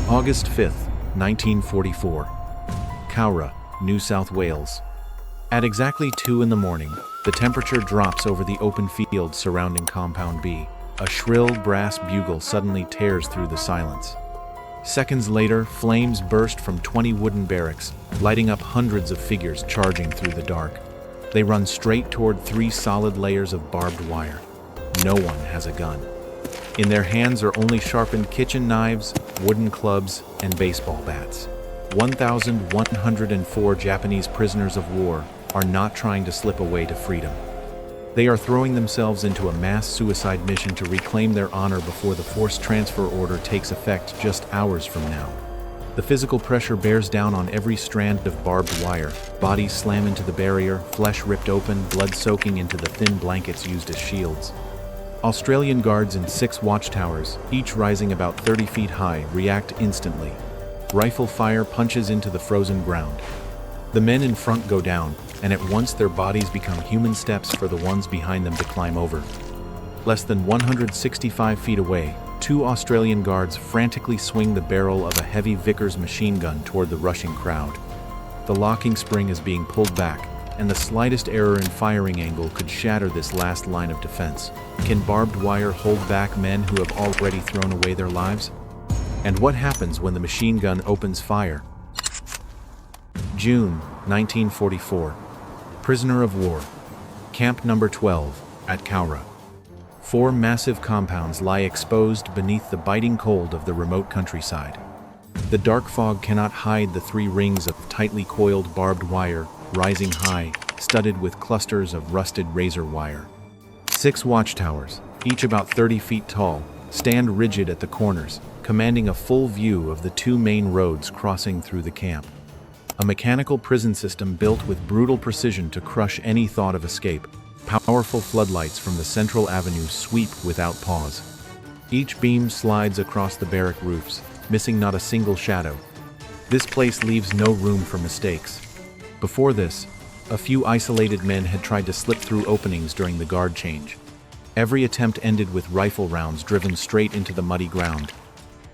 August 5th, 1944. Cowra, New South Wales. At exactly 2 in the morning, the temperature drops over the open fields surrounding Compound B. A shrill brass bugle suddenly tears through the silence. Seconds later, flames burst from 20 wooden barracks, lighting up hundreds of figures charging through the dark. They run straight toward 3 solid layers of barbed wire. No one has a gun. In their hands are only sharpened kitchen knives, wooden clubs, and baseball bats. 1,104 Japanese prisoners of war are not trying to slip away to freedom. They are throwing themselves into a mass suicide mission to reclaim their honor before the forced transfer order takes effect just hours from now. The physical pressure bears down on every strand of barbed wire. Bodies slam into the barrier, flesh ripped open, blood soaking into the thin blankets used as shields. Australian guards in 6 watchtowers, each rising about 30 feet high, react instantly. Rifle fire punches into the frozen ground. The men in front go down, and at once their bodies become human steps for the ones behind them to climb over. Less than 165 feet away, 2 Australian guards frantically swing the barrel of a heavy Vickers machine gun toward the rushing crowd. The locking spring is being pulled back, and the slightest error in firing angle could shatter this last line of defense. Can barbed wire hold back men who have already thrown away their lives? And what happens when the machine gun opens fire? June 1944. Prisoner of war. Camp number 12 at Cowra. 4 massive compounds lie exposed beneath the biting cold of the remote countryside. The dark fog cannot hide the 3 rings of tightly coiled barbed wire rising high, studded with clusters of rusted razor wire. 6 watchtowers, each about 30 feet tall, stand rigid at the corners, commanding a full view of the 2 main roads crossing through the camp. A mechanical prison system built with brutal precision to crush any thought of escape. Powerful floodlights from the central avenue sweep without pause. Each beam slides across the barrack roofs, missing not a single shadow. This place leaves no room for mistakes. Before this, a few isolated men had tried to slip through openings during the guard change. Every attempt ended with rifle rounds driven straight into the muddy ground.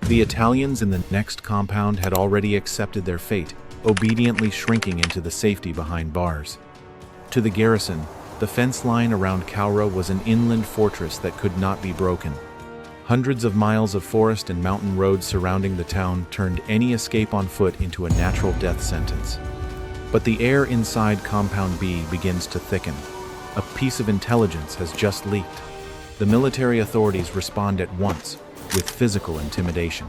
The Italians in the next compound had already accepted their fate, obediently shrinking into the safety behind bars. To the garrison, the fence line around Cowra was an inland fortress that could not be broken. Hundreds of miles of forest and mountain roads surrounding the town turned any escape on foot into a natural death sentence. But the air inside Compound B begins to thicken. A piece of intelligence has just leaked. The military authorities respond at once, with physical intimidation.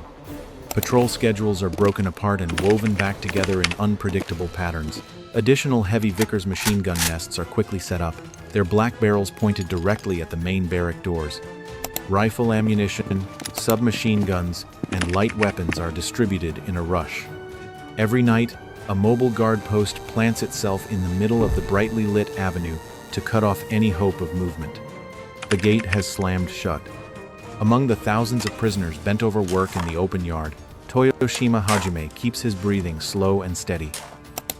Patrol schedules are broken apart and woven back together in unpredictable patterns. Additional heavy Vickers machine gun nests are quickly set up, their black barrels pointed directly at the main barrack doors. Rifle ammunition, submachine guns, and light weapons are distributed in a rush. Every night, a mobile guard post plants itself in the middle of the brightly lit avenue to cut off any hope of movement. The gate has slammed shut. Among the thousands of prisoners bent over work in the open yard, Toyoshima Hajime keeps his breathing slow and steady.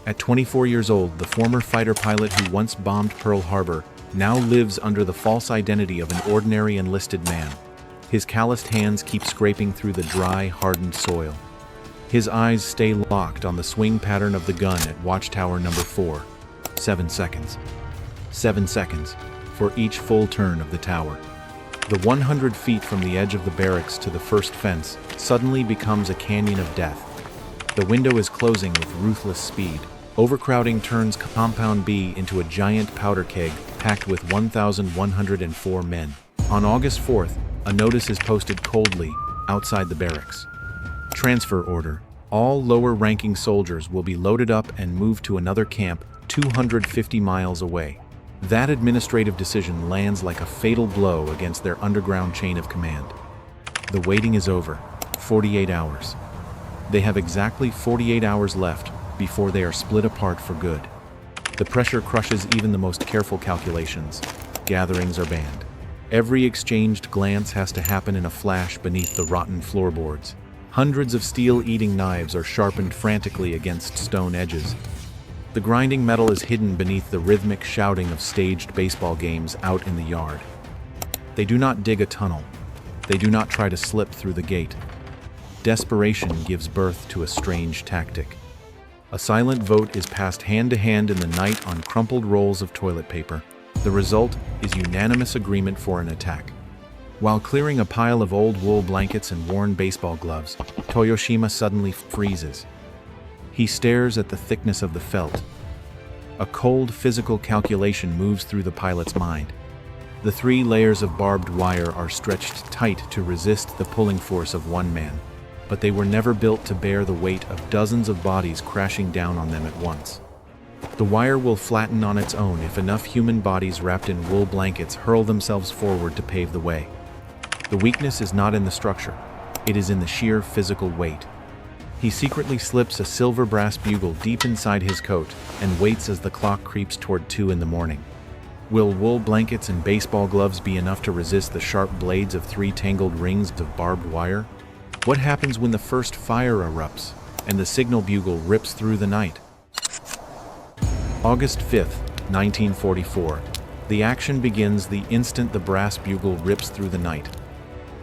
At 24 years old, the former fighter pilot who once bombed Pearl Harbor now lives under the false identity of an ordinary enlisted man. His calloused hands keep scraping through the dry, hardened soil. His eyes stay locked on the swing pattern of the gun at watchtower number 4. 7 seconds. 7 seconds for each full turn of the tower. The 100 feet from the edge of the barracks to the first fence suddenly becomes a canyon of death. The window is closing with ruthless speed. Overcrowding turns Compound B into a giant powder keg packed with 1,104 men. On August 4th, a notice is posted coldly outside the barracks. Transfer order. All lower-ranking soldiers will be loaded up and moved to another camp 250 miles away. That administrative decision lands like a fatal blow against their underground chain of command. The waiting is over. 48 hours. They have exactly 48 hours left before they are split apart for good. The pressure crushes even the most careful calculations. Gatherings are banned. Every exchanged glance has to happen in a flash beneath the rotten floorboards. Hundreds of steel-eating knives are sharpened frantically against stone edges. The grinding metal is hidden beneath the rhythmic shouting of staged baseball games out in the yard. They do not dig a tunnel. They do not try to slip through the gate. desperation gives birth to a strange tactic. A silent vote is passed hand to hand in the night on crumpled rolls of toilet paper. The result is unanimous agreement for an attack. While clearing a pile of old wool blankets and worn baseball gloves, Toyoshima suddenly freezes. He stares at the thickness of the felt. A cold physical calculation moves through the pilot's mind. The 3 layers of barbed wire are stretched tight to resist the pulling force of one man, but they were never built to bear the weight of dozens of bodies crashing down on them at once. The wire will flatten on its own if enough human bodies wrapped in wool blankets hurl themselves forward to pave the way. The weakness is not in the structure, it is in the sheer physical weight. He secretly slips a silver brass bugle deep inside his coat and waits as the clock creeps toward 2 in the morning. Will wool blankets and baseball gloves be enough to resist the sharp blades of 3 tangled rings of barbed wire? What happens when the first fire erupts and the signal bugle rips through the night? August 5th, 1944. The action begins the instant the brass bugle rips through the night.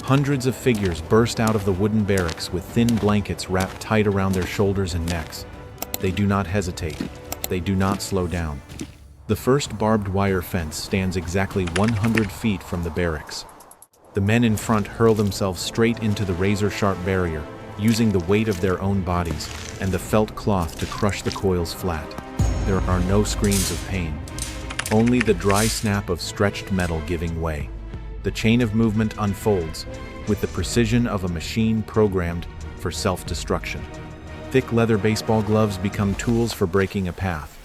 Hundreds of figures burst out of the wooden barracks with thin blankets wrapped tight around their shoulders and necks. They do not hesitate. They do not slow down. The first barbed wire fence stands exactly 100 feet from the barracks. The men in front hurl themselves straight into the razor-sharp barrier, using the weight of their own bodies and the felt cloth to crush the coils flat. There are no screams of pain, only the dry snap of stretched metal giving way. The chain of movement unfolds with the precision of a machine programmed for self-destruction. Thick leather baseball gloves become tools for breaking a path.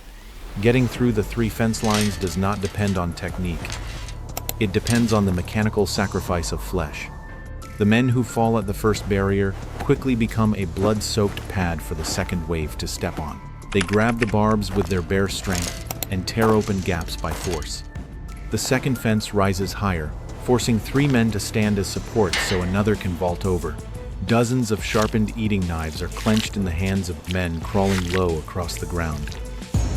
Getting through the 3 fence lines does not depend on technique. It depends on the mechanical sacrifice of flesh. The men who fall at the first barrier quickly become a blood-soaked pad for the second wave to step on. They grab the barbs with their bare strength and tear open gaps by force. The second fence rises higher, forcing 3 men to stand as support so another can vault over. Dozens of sharpened eating knives are clenched in the hands of men crawling low across the ground.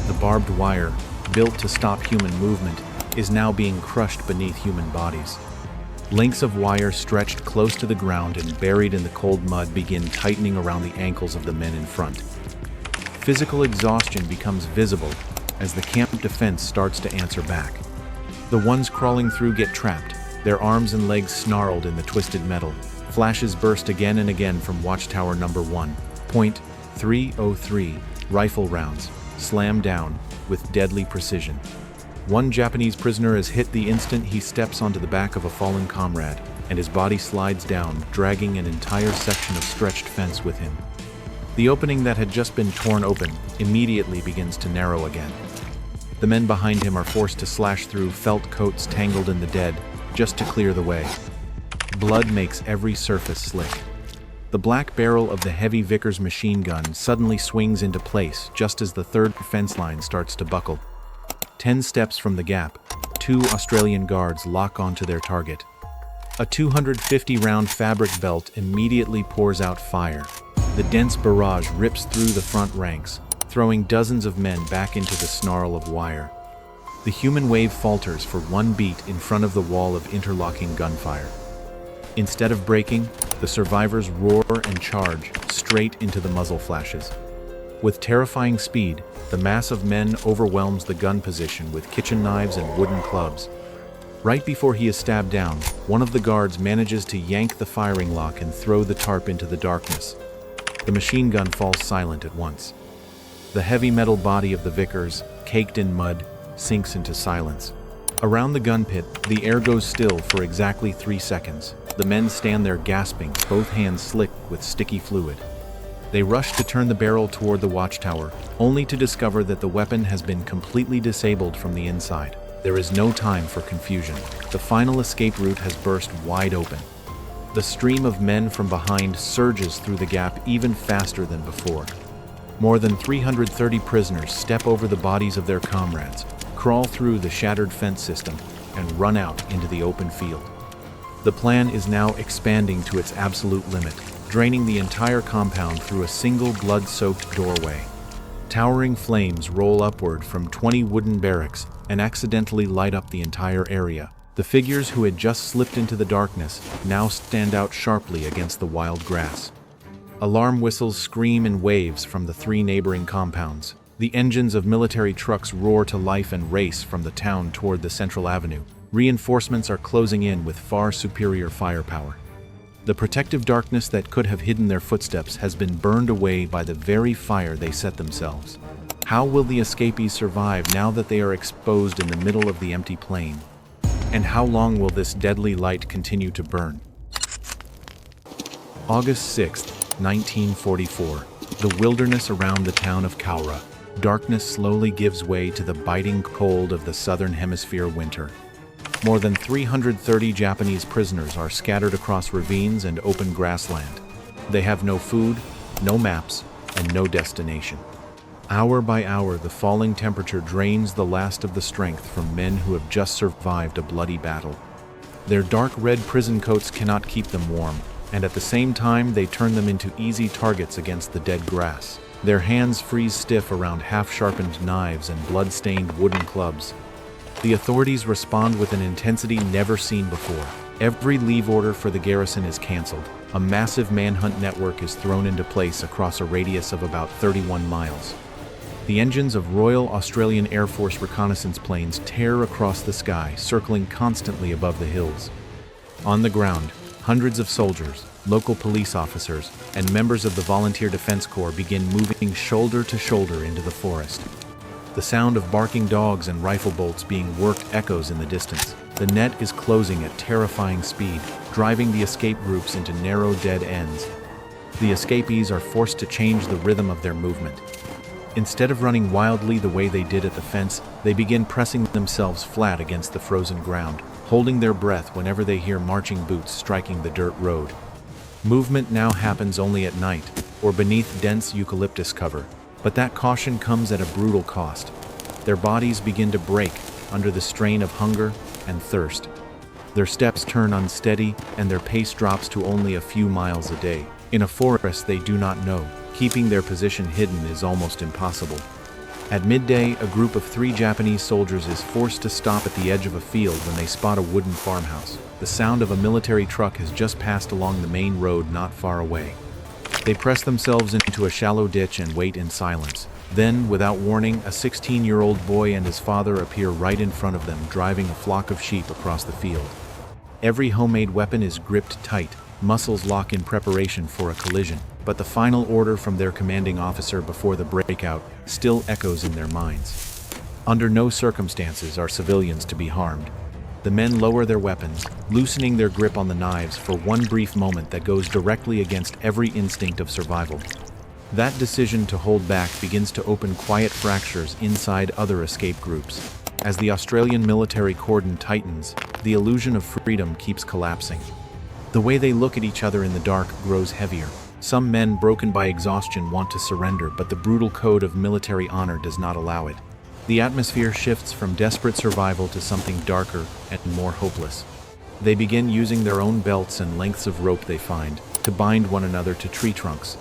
The barbed wire, built to stop human movement, is now being crushed beneath human bodies. Lengths of wire stretched close to the ground and buried in the cold mud begin tightening around the ankles of the men in front. Physical exhaustion becomes visible as the camp defense starts to answer back. The ones crawling through get trapped, their arms and legs snarled in the twisted metal. Flashes burst again and again from Watchtower number 1. .303 rifle rounds slam down with deadly precision. One Japanese prisoner is hit the instant he steps onto the back of a fallen comrade, and his body slides down, dragging an entire section of stretched fence with him. The opening that had just been torn open immediately begins to narrow again. The men behind him are forced to slash through felt coats tangled in the dead, just to clear the way. Blood makes every surface slick. The black barrel of the heavy Vickers machine gun suddenly swings into place just as the third fence line starts to buckle. 10 steps from the gap, 2 Australian guards lock onto their target. A 250-round fabric belt immediately pours out fire. The dense barrage rips through the front ranks, throwing dozens of men back into the snarl of wire. The human wave falters for 1 beat in front of the wall of interlocking gunfire. Instead of breaking, the survivors roar and charge straight into the muzzle flashes. With terrifying speed, the mass of men overwhelms the gun position with kitchen knives and wooden clubs. Right before he is stabbed down, one of the guards manages to yank the firing lock and throw the tarp into the darkness. The machine gun falls silent at once. The heavy metal body of the Vickers, caked in mud, sinks into silence. Around the gun pit, the air goes still for exactly 3 seconds. The men stand there gasping, both hands slick with sticky fluid. They rush to turn the barrel toward the watchtower, only to discover that the weapon has been completely disabled from the inside. There is no time for confusion. The final escape route has burst wide open. The stream of men from behind surges through the gap even faster than before. More than 330 prisoners step over the bodies of their comrades, crawl through the shattered fence system, and run out into the open field. The plan is now expanding to its absolute limit, draining the entire compound through a single blood-soaked doorway. Towering flames roll upward from 20 wooden barracks and accidentally light up the entire area. The figures who had just slipped into the darkness now stand out sharply against the wild grass. Alarm whistles scream in waves from the 3 neighboring compounds. The engines of military trucks roar to life and race from the town toward the central avenue. Reinforcements are closing in with far superior firepower. The protective darkness that could have hidden their footsteps has been burned away by the very fire they set themselves. How will the escapees survive now that they are exposed in the middle of the empty plain? And how long will this deadly light continue to burn? August 6, 1944. The wilderness around the town of Cowra. Darkness slowly gives way to the biting cold of the southern hemisphere winter. More than 330 Japanese prisoners are scattered across ravines and open grassland. They have no food, no maps, and no destination. Hour by hour, the falling temperature drains the last of the strength from men who have just survived a bloody battle. Their dark red prison coats cannot keep them warm, and at the same time they turn them into easy targets against the dead grass. Their hands freeze stiff around half-sharpened knives and blood-stained wooden clubs. The authorities respond with an intensity never seen before. Every leave order for the garrison is canceled. A massive manhunt network is thrown into place across a radius of about 31 miles. The engines of Royal Australian Air Force reconnaissance planes tear across the sky, circling constantly above the hills. On the ground, hundreds of soldiers, local police officers, and members of the Volunteer Defense Corps begin moving shoulder to shoulder into the forest. The sound of barking dogs and rifle bolts being worked echoes in the distance. The net is closing at terrifying speed, driving the escape groups into narrow dead ends. The escapees are forced to change the rhythm of their movement. Instead of running wildly the way they did at the fence, they begin pressing themselves flat against the frozen ground, holding their breath whenever they hear marching boots striking the dirt road. Movement now happens only at night, or beneath dense eucalyptus cover, but that caution comes at a brutal cost. Their bodies begin to break under the strain of hunger and thirst. Their steps turn unsteady, and their pace drops to only a few miles a day. In a forest they do not know, keeping their position hidden is almost impossible. At midday, a group of 3 Japanese soldiers is forced to stop at the edge of a field when they spot a wooden farmhouse. The sound of a military truck has just passed along the main road not far away. They press themselves into a shallow ditch and wait in silence. Then, without warning, a 16-year-old boy and his father appear right in front of them, driving a flock of sheep across the field. Every homemade weapon is gripped tight, muscles lock in preparation for a collision, but the final order from their commanding officer before the breakout still echoes in their minds. Under no circumstances are civilians to be harmed. The men lower their weapons, loosening their grip on the knives for one brief moment that goes directly against every instinct of survival. That decision to hold back begins to open quiet fractures inside other escape groups. As the Australian military cordon tightens, the illusion of freedom keeps collapsing. The way they look at each other in the dark grows heavier. Some men, broken by exhaustion, want to surrender, but the brutal code of military honor does not allow it. The atmosphere shifts from desperate survival to something darker and more hopeless. They begin using their own belts and lengths of rope they find to bind one another to tree trunks.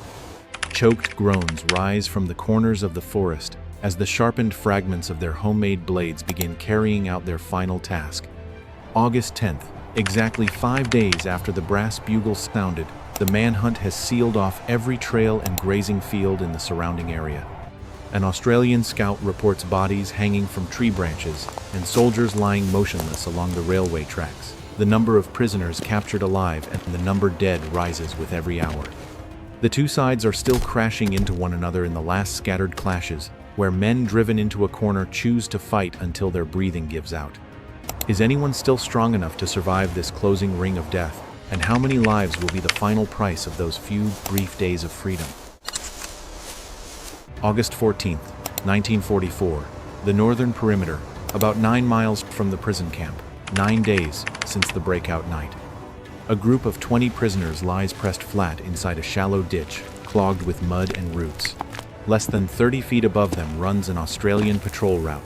Choked groans rise from the corners of the forest as the sharpened fragments of their homemade blades begin carrying out their final task. August 10th, exactly 5 days after the brass bugle sounded, the manhunt has sealed off every trail and grazing field in the surrounding area. An Australian scout reports bodies hanging from tree branches and soldiers lying motionless along the railway tracks. The number of prisoners captured alive and the number dead rises with every hour. The two sides are still crashing into one another in the last scattered clashes, where men driven into a corner choose to fight until their breathing gives out. Is anyone still strong enough to survive this closing ring of death? And how many lives will be the final price of those few brief days of freedom? August 14th, 1944. The northern perimeter, about 9 miles from the prison camp. 9 days since the breakout night. A group of 20 prisoners lies pressed flat inside a shallow ditch, clogged with mud and roots. Less than 30 feet above them runs an Australian patrol route.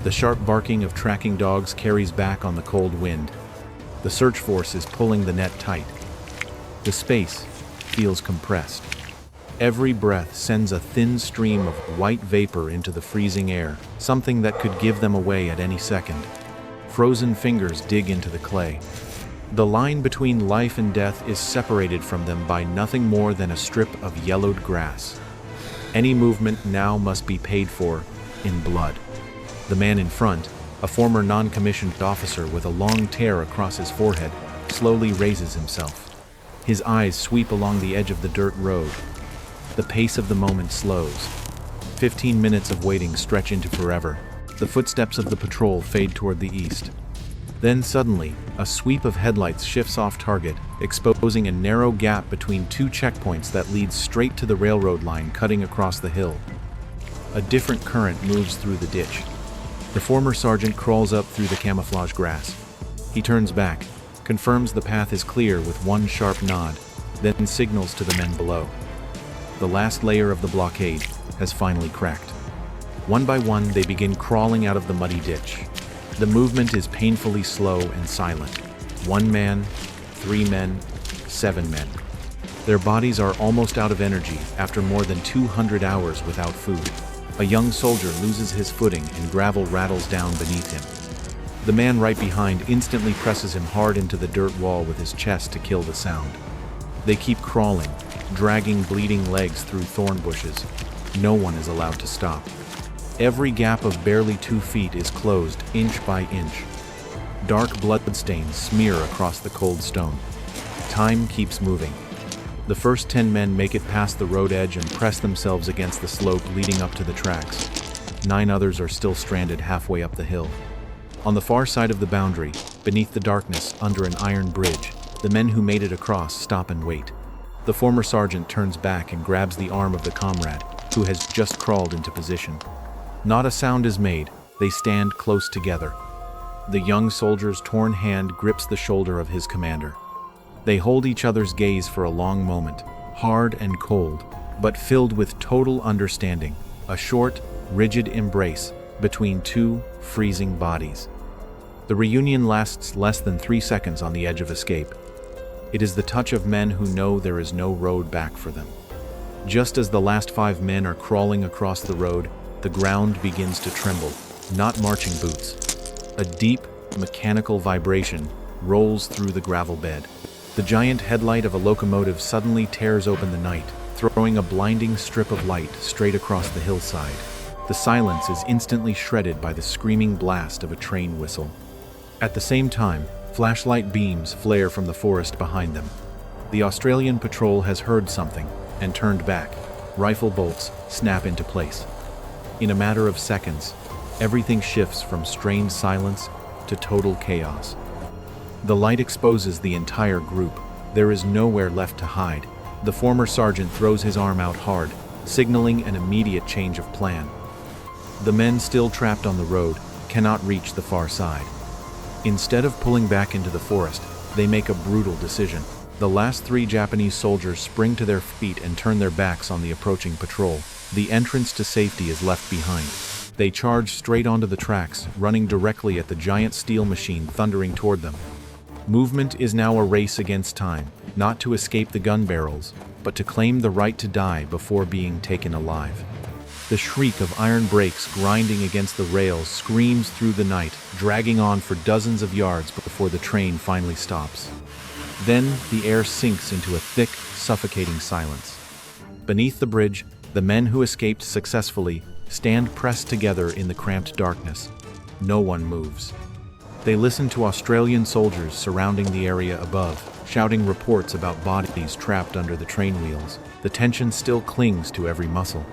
The sharp barking of tracking dogs carries back on the cold wind. The search force is pulling the net tight. The space feels compressed. Every breath sends a thin stream of white vapor into the freezing air, something that could give them away at any second. Frozen fingers dig into the clay. The line between life and death is separated from them by nothing more than a strip of yellowed grass. Any movement now must be paid for in blood. The man in front, a former non-commissioned officer with a long tear across his forehead, slowly raises himself. His eyes sweep along the edge of the dirt road. The pace of the moment slows. 15 minutes of waiting stretch into forever. The footsteps of the patrol fade toward the east. Then suddenly, a sweep of headlights shifts off target, exposing a narrow gap between two checkpoints that leads straight to the railroad line cutting across the hill. A different current moves through the ditch. The former sergeant crawls up through the camouflage grass. He turns back, confirms the path is clear with one sharp nod, then signals to the men below. The last layer of the blockade has finally cracked. One by one, they begin crawling out of the muddy ditch. The movement is painfully slow and silent. 1 man, 3 men, 7 men. Their bodies are almost out of energy after more than 200 hours without food. A young soldier loses his footing and gravel rattles down beneath him. The man right behind instantly presses him hard into the dirt wall with his chest to kill the sound. They keep crawling, dragging bleeding legs through thorn bushes. No one is allowed to stop. Every gap of barely 2 feet is closed inch by inch. Dark bloodstains smear across the cold stone. Time keeps moving. The first 10 men make it past the road edge and press themselves against the slope leading up to the tracks. 9 others are still stranded halfway up the hill. On the far side of the boundary, beneath the darkness under an iron bridge, the men who made it across stop and wait. The former sergeant turns back and grabs the arm of the comrade, who has just crawled into position. Not a sound is made. They stand close together. The young soldier's torn hand grips the shoulder of his commander. They hold each other's gaze for a long moment, hard and cold, but filled with total understanding, a short, rigid embrace between two freezing bodies. The reunion lasts less than 3 seconds on the edge of escape. It is the touch of men who know there is no road back for them. Just as the last 5 men are crawling across the road, the ground begins to tremble, not marching boots. A deep, mechanical vibration rolls through the gravel bed. The giant headlight of a locomotive suddenly tears open the night, throwing a blinding strip of light straight across the hillside. The silence is instantly shredded by the screaming blast of a train whistle. At the same time, flashlight beams flare from the forest behind them. The Australian patrol has heard something and turned back. Rifle bolts snap into place. In a matter of seconds, everything shifts from strained silence to total chaos. The light exposes the entire group. There is nowhere left to hide. The former sergeant throws his arm out hard, signaling an immediate change of plan. The men still trapped on the road cannot reach the far side. Instead of pulling back into the forest, they make a brutal decision. The last 3 Japanese soldiers spring to their feet and turn their backs on the approaching patrol. The entrance to safety is left behind. They charge straight onto the tracks, running directly at the giant steel machine thundering toward them. Movement is now a race against time, not to escape the gun barrels, but to claim the right to die before being taken alive. The shriek of iron brakes grinding against the rails screams through the night, dragging on for dozens of yards before the train finally stops. Then the air sinks into a thick, suffocating silence. Beneath the bridge, the men who escaped successfully stand pressed together in the cramped darkness. No one moves. They listen to Australian soldiers surrounding the area above, shouting reports about bodies trapped under the train wheels. The tension still clings to every muscle.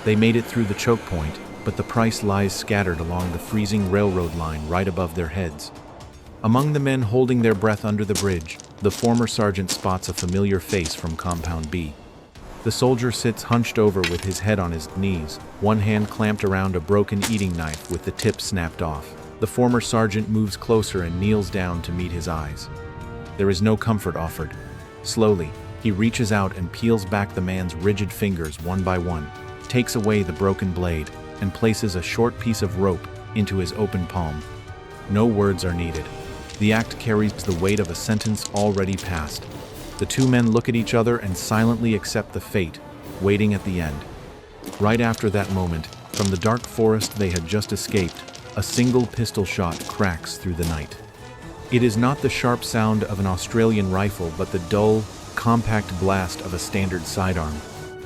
They made it through the choke point, but the price lies scattered along the freezing railroad line right above their heads. Among the men holding their breath under the bridge, the former sergeant spots a familiar face from Compound B. The soldier sits hunched over with his head on his knees, one hand clamped around a broken eating knife with the tip snapped off. The former sergeant moves closer and kneels down to meet his eyes. There is no comfort offered. Slowly, he reaches out and peels back the man's rigid fingers one by one, takes away the broken blade, and places a short piece of rope into his open palm. No words are needed. The act carries the weight of a sentence already passed. The 2 men look at each other and silently accept the fate, waiting at the end. Right after that moment, from the dark forest they had just escaped, a single pistol shot cracks through the night. It is not the sharp sound of an Australian rifle, but the dull, compact blast of a standard sidearm.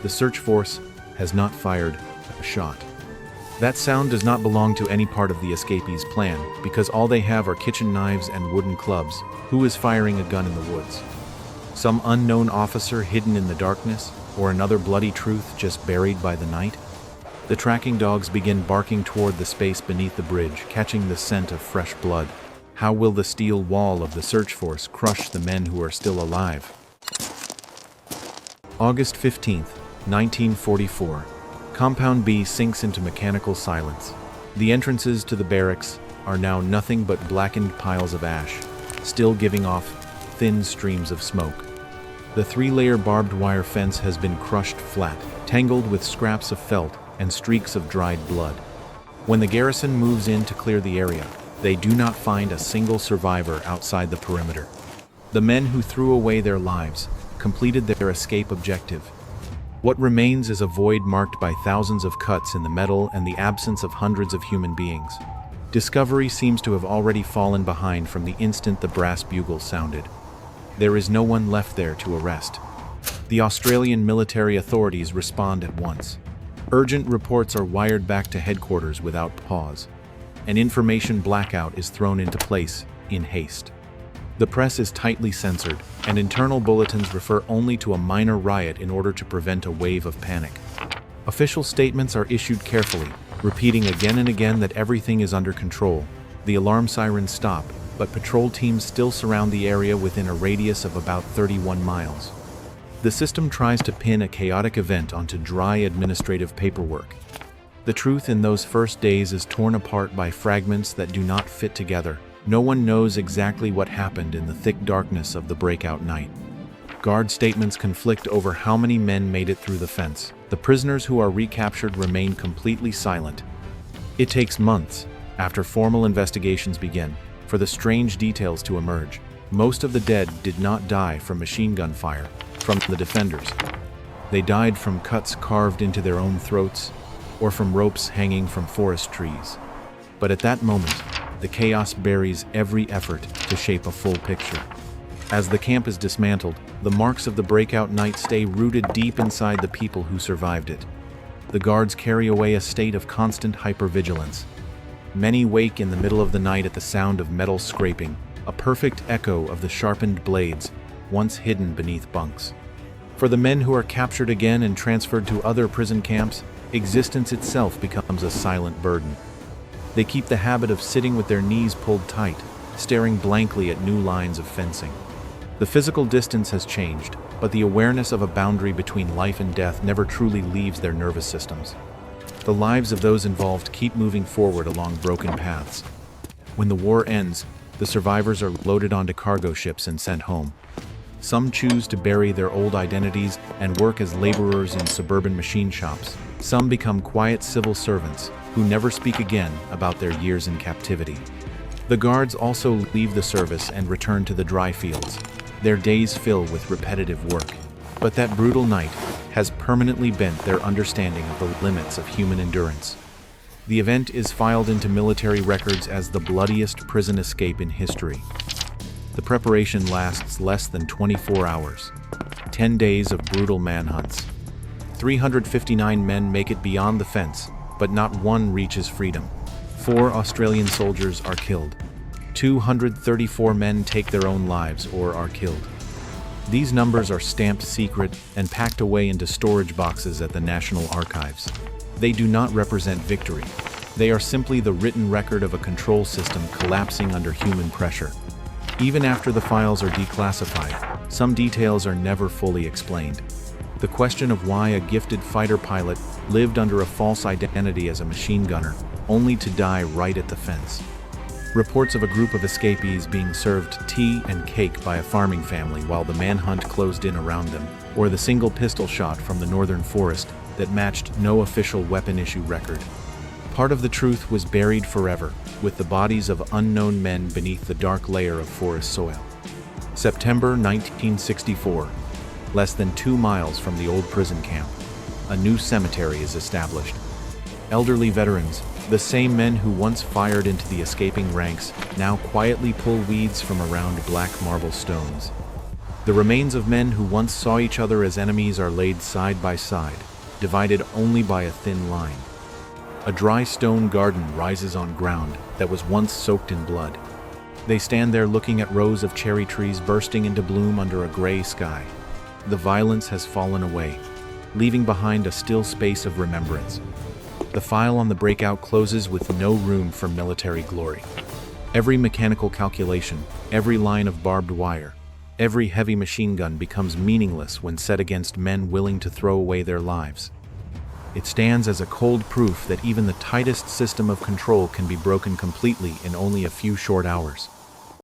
The search force has not fired a shot. That sound does not belong to any part of the escapees' plan, because all they have are kitchen knives and wooden clubs. Who is firing a gun in the woods? Some unknown officer hidden in the darkness, or another bloody truth just buried by the night? The tracking dogs begin barking toward the space beneath the bridge, catching the scent of fresh blood. How will the steel wall of the search force crush the men who are still alive? August 15th, 1944. Compound B sinks into mechanical silence. The entrances to the barracks are now nothing but blackened piles of ash, still giving off thin streams of smoke. The 3-layer barbed wire fence has been crushed flat, tangled with scraps of felt and streaks of dried blood. When the garrison moves in to clear the area, they do not find a single survivor outside the perimeter. The men who threw away their lives completed their escape objective. What remains is a void marked by thousands of cuts in the metal and the absence of hundreds of human beings. Discovery seems to have already fallen behind from the instant the brass bugle sounded. There is no one left there to arrest. The Australian military authorities respond at once. Urgent reports are wired back to headquarters without pause. An information blackout is thrown into place in haste. The press is tightly censored, and internal bulletins refer only to a minor riot in order to prevent a wave of panic. Official statements are issued carefully, repeating again and again that everything is under control. The alarm sirens stop, but patrol teams still surround the area within a radius of about 31 miles. The system tries to pin a chaotic event onto dry administrative paperwork. The truth in those first days is torn apart by fragments that do not fit together. No one knows exactly what happened in the thick darkness of the breakout night. Guard statements conflict over how many men made it through the fence. The prisoners who are recaptured remain completely silent. It takes months, after formal investigations begin, for the strange details to emerge. Most of the dead did not die from machine gun fire from the defenders. They died from cuts carved into their own throats, or from ropes hanging from forest trees. But at that moment, the chaos buries every effort to shape a full picture. As the camp is dismantled, the marks of the breakout night stay rooted deep inside the people who survived it. The guards carry away a state of constant hypervigilance. Many wake in the middle of the night at the sound of metal scraping, a perfect echo of the sharpened blades once hidden beneath bunks. For the men who are captured again and transferred to other prison camps, existence itself becomes a silent burden. They keep the habit of sitting with their knees pulled tight, staring blankly at new lines of fencing. The physical distance has changed, but the awareness of a boundary between life and death never truly leaves their nervous systems. The lives of those involved keep moving forward along broken paths. When the war ends, the survivors are loaded onto cargo ships and sent home. Some choose to bury their old identities and work as laborers in suburban machine shops. Some become quiet civil servants who never speak again about their years in captivity. The guards also leave the service and return to the dry fields. Their days fill with repetitive work. But that brutal night has permanently bent their understanding of the limits of human endurance. The event is filed into military records as the bloodiest prison escape in history. The preparation lasts less than 24 hours. 10 days of brutal manhunts. 359 men make it beyond the fence, but not one reaches freedom. 4 Australian soldiers are killed. 234 men take their own lives or are killed. These numbers are stamped secret and packed away into storage boxes at the National Archives. They do not represent victory. They are simply the written record of a control system collapsing under human pressure. Even after the files are declassified, some details are never fully explained. The question of why a gifted fighter pilot lived under a false identity as a machine gunner, only to die right at the fence. Reports of a group of escapees being served tea and cake by a farming family while the manhunt closed in around them, or the single pistol shot from the northern forest that matched no official weapon issue record. Part of the truth was buried forever, with the bodies of unknown men beneath the dark layer of forest soil. September 1964. Less than 2 miles from the old prison camp, a new cemetery is established. Elderly veterans, The same men who once fired into the escaping ranks now quietly pull weeds from around black marble stones. The remains of men who once saw each other as enemies are laid side by side, divided only by a thin line. A dry stone garden rises on ground that was once soaked in blood. They stand there looking at rows of cherry trees bursting into bloom under a gray sky. The violence has fallen away, leaving behind a still space of remembrance. The file on the Breakout closes with no room for military glory. Every mechanical calculation, every line of barbed wire, every heavy machine gun becomes meaningless when set against men willing to throw away their lives. It stands as a cold proof that even the tightest system of control can be broken completely in only a few short hours.